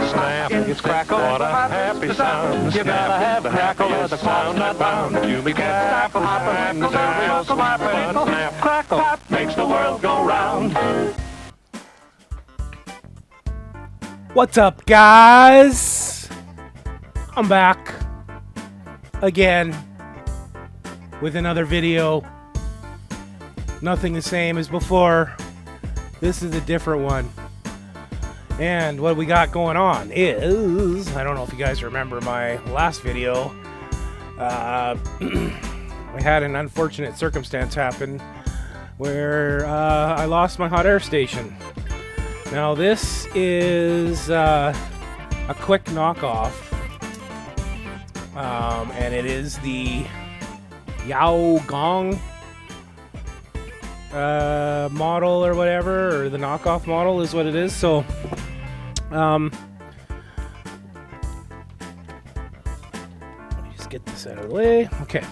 snap, it's crackle, what a happy sound. You gotta have the crackle or the claw's not bound. You can't stop the hopping, the cereal slapping. Snap, crackle, pop makes the world go round. What's up, guys? I'm back again with another video. Nothing the same as before. This is a different one. And what we got going on is, I don't know if you guys remember my last video. I had an unfortunate circumstance happen where I lost my hot air station. Now this is a quick knockoff, and it is the YAOGONG model or whatever, or the knockoff model is what it is. So let me just get this out of the way. Okay.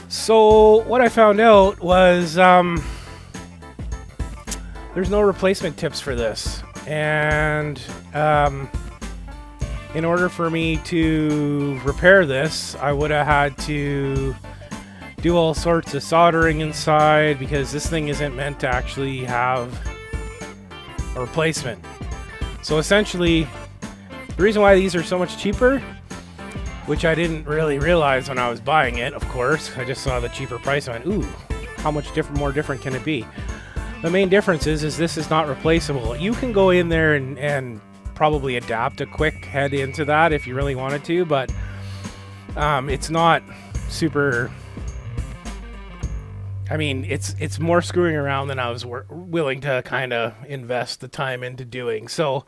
So what I found out was there's no replacement tips for this, and in order for me to repair this, I would have had to do all sorts of soldering inside, because this thing isn't meant to actually have a replacement. So essentially, the reason why these are so much cheaper, which I didn't really realize when I was buying it, of course, I just saw the cheaper price and went, ooh, how much more different can it be? The main difference is this is not replaceable. You can go in there and probably adapt a quick head into that if you really wanted to, but it's not super. I mean, it's more screwing around than I was willing to kind of invest the time into doing. So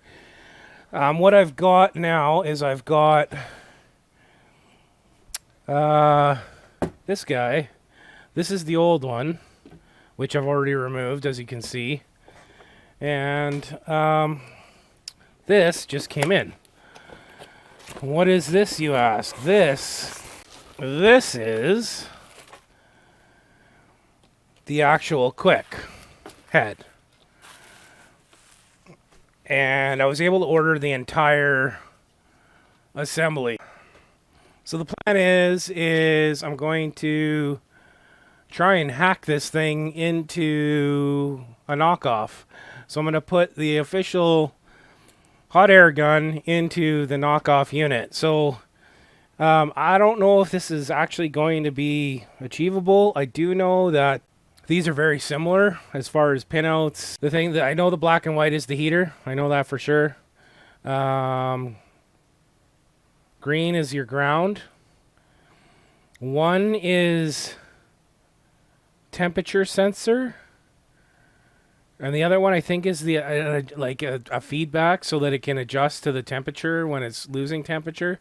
what I've got now is I've got this guy. This is the old one, which I've already removed, as you can see. And this just came in. What is this, you ask? This is the actual quick head. And I was able to order the entire assembly. So the plan is I'm going to try and hack this thing into a knockoff. So I'm going to put the official hot air gun into the knockoff unit. So I don't know if this is actually going to be achievable. I do know that these are very similar as far as pinouts. The thing that I know, the black and white is the heater. I know that for sure. Green is your ground. One is temperature sensor, and the other one I think is the like a feedback so that it can adjust to the temperature when it's losing temperature.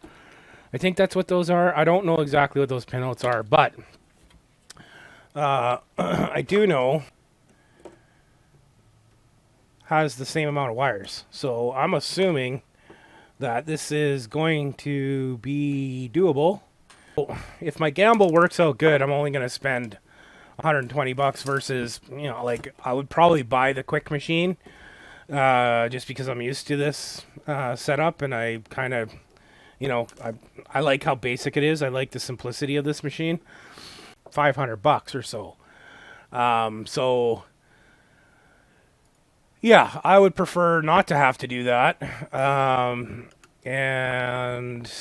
I think that's what those are. I don't know exactly what those pinouts are, but I do know has the same amount of wires. So I'm assuming that this is going to be doable. If my gamble works out good, I'm only going to spend $120 versus, you know, like I would probably buy the quick machine just because I'm used to this setup, and I kind of, you know, I like how basic it is. I like the simplicity of this machine. $500 or so. So yeah, I would prefer not to have to do that. And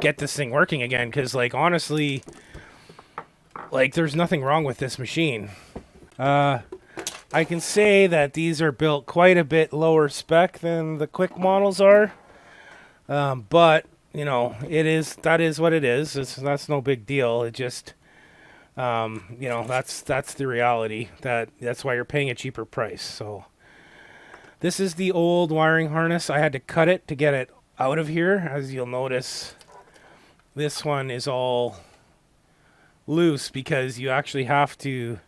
get this thing working again, because like honestly, like there's nothing wrong with this machine. I can say that these are built quite a bit lower spec than the quick models are, but you know, that is what it is. That's no big deal. It just you know, that's the reality. That's why you're paying a cheaper price. So this is the old wiring harness. I had to cut it to get it out of here. As you'll notice, this one is all loose because you actually have to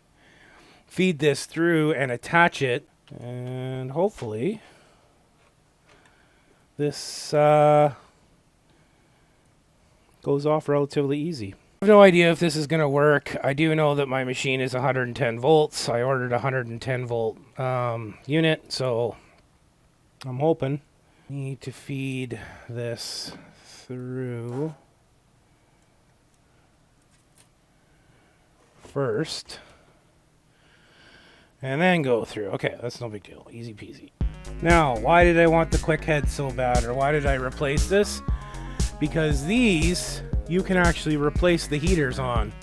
feed this through and attach it, and hopefully this goes off relatively easy. I have no idea if this is going to work. I do know that my machine is 110 volts. I ordered a 110 volt unit, so I'm hoping. Need to feed this through first. And then go through. Okay, that's no big deal. Easy peasy. Now, why did I want the quick head so bad? Or why did I replace this? Because these, you can actually replace the heaters on.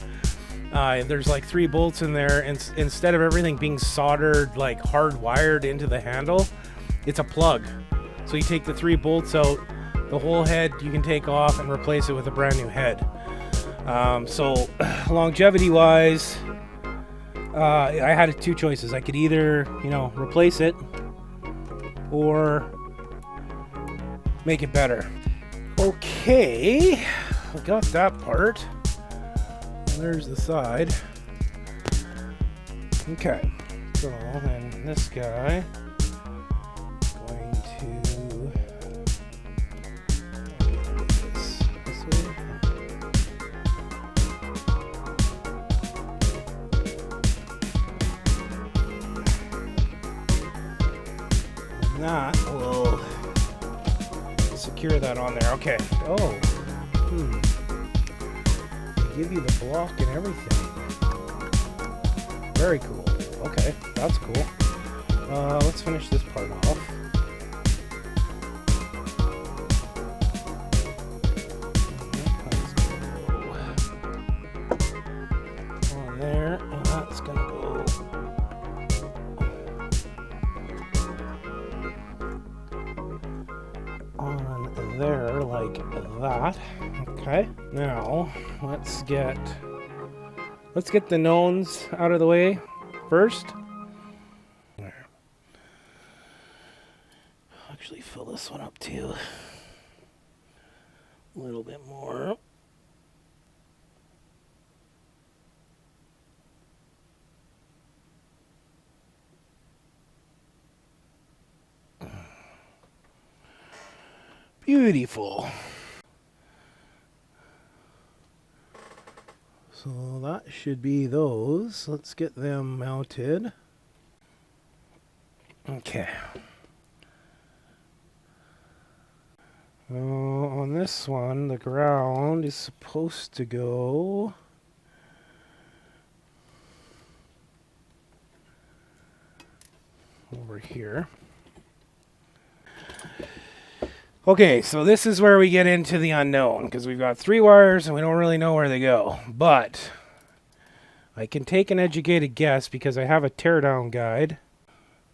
There's like 3 bolts in there, and instead of everything being soldered, like hardwired into the handle, it's a plug. So you take the 3 bolts out, the whole head you can take off and replace it with a brand new head. So longevity wise, I had 2 choices. I could either, replace it or make it better. Okay, I got that part. There's the side. Okay, so then this guy going to this way. And that will secure that on there. Okay. Oh. Give you the block and everything. Very cool. Okay, that's cool. Let's finish this part off. On there, and that's gonna go on there like that. Okay. Now let's get the knowns out of the way first. There. Actually fill this one up too. A little bit more. Beautiful. So that should be those. Let's get them mounted. Okay. On this one, the ground is supposed to go over here. Okay, so this is where we get into the unknown, because we've got 3 wires and we don't really know where they go. But I can take an educated guess because I have a teardown guide.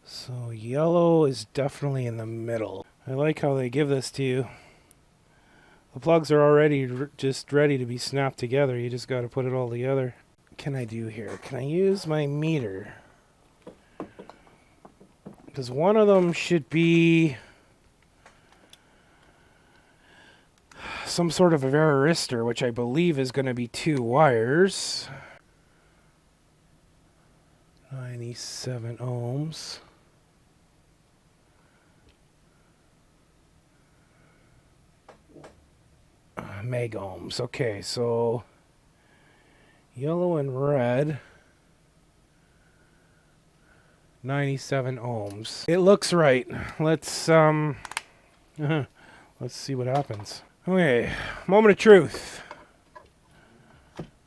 So yellow is definitely in the middle. I like how they give this to you. The plugs are already just ready to be snapped together. You just got to put it all together. What can I do here? Can I use my meter? Because one of them should be some sort of a varistor, which I believe is going to be 2 wires. 97 ohms. Meg ohms. Okay, so yellow and red. 97 ohms. It looks right. Let's see what happens. Okay, moment of truth.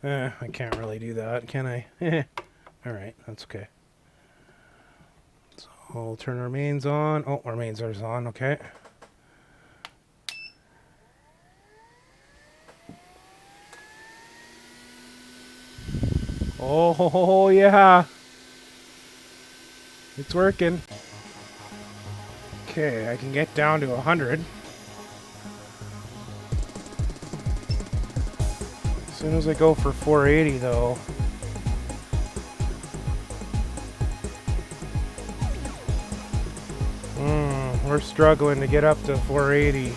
I can't really do that, can I? Alright, that's okay. So I'll turn our mains on. Oh, our mains are on, okay. Oh, yeah. It's working. Okay, I can get down to 100. As soon as I go for 480 though. We're struggling to get up to 480.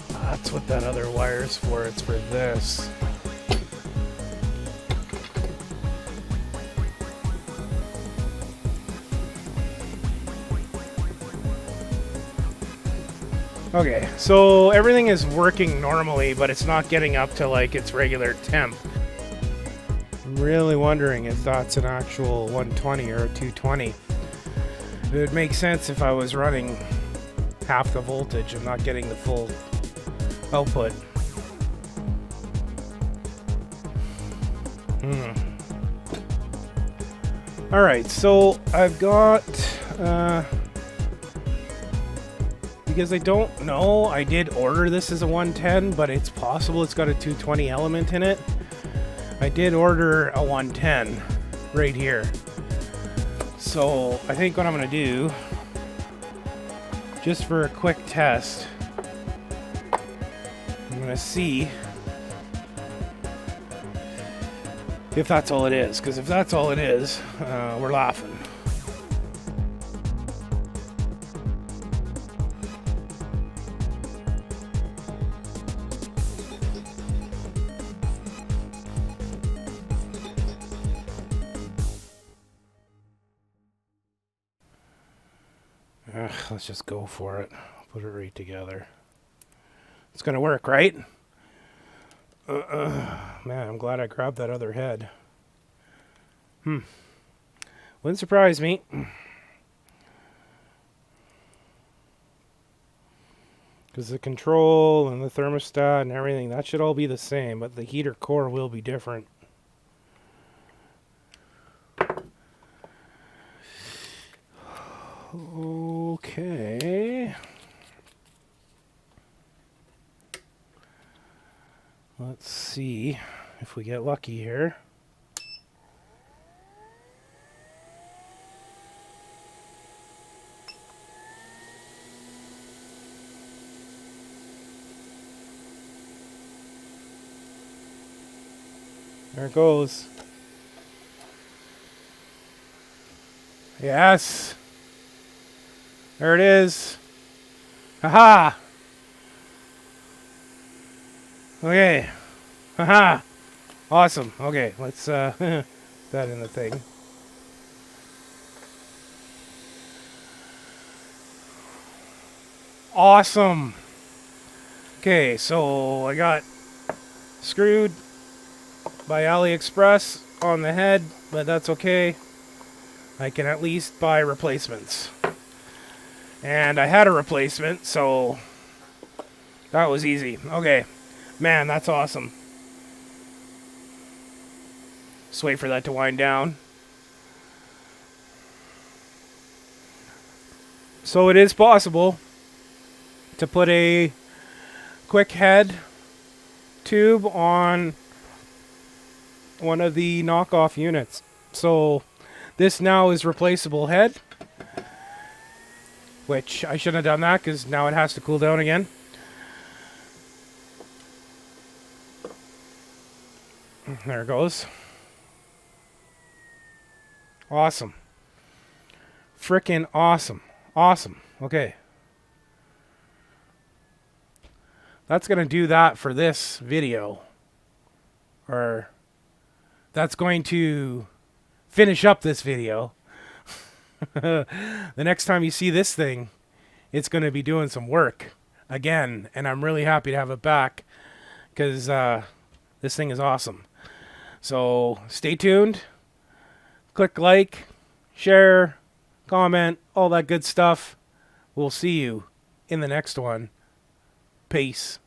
That's what that other wire's for. It's for this. Okay, so everything is working normally, but it's not getting up to like its regular temp. I'm really wondering if that's an actual 120 or a 220. It would make sense if I was running half the voltage. I'm not getting the full output. Alright, so I've got, because I don't know, I did order this as a 110, but it's possible it's got a 220 element in it. I did order a 110 right here. So I think what I'm going to do, just for a quick test, I'm going to see if that's all it is, because if that's all it is, we're laughing. Let's just go for it. Put it right together. It's gonna work, right? Man, I'm glad I grabbed that other head. Wouldn't surprise me. Because the control and the thermostat and everything, that should all be the same, but the heater core will be different. Okay. Let's see if we get lucky here. There it goes. Yes. There it is. Haha. Okay. Haha. Awesome. Okay, let's that in the thing. Awesome. Okay, so I got screwed by AliExpress on the head, but that's okay. I can at least buy replacements. And I had a replacement, so that was easy. Okay. Man, that's awesome. Just wait for that to wind down. So it is possible to put a quick head tube on one of the knockoff units. So this now is replaceable head, which I shouldn't have done that because now it has to cool down again. There it goes. Awesome. Frickin' awesome. Awesome. Okay. That's going to do that for this video. Or that's going to finish up this video. The next time you see this thing, it's going to be doing some work again. And I'm really happy to have it back because this thing is awesome. So stay tuned. Click like, share, comment, all that good stuff. We'll see you in the next one. Peace.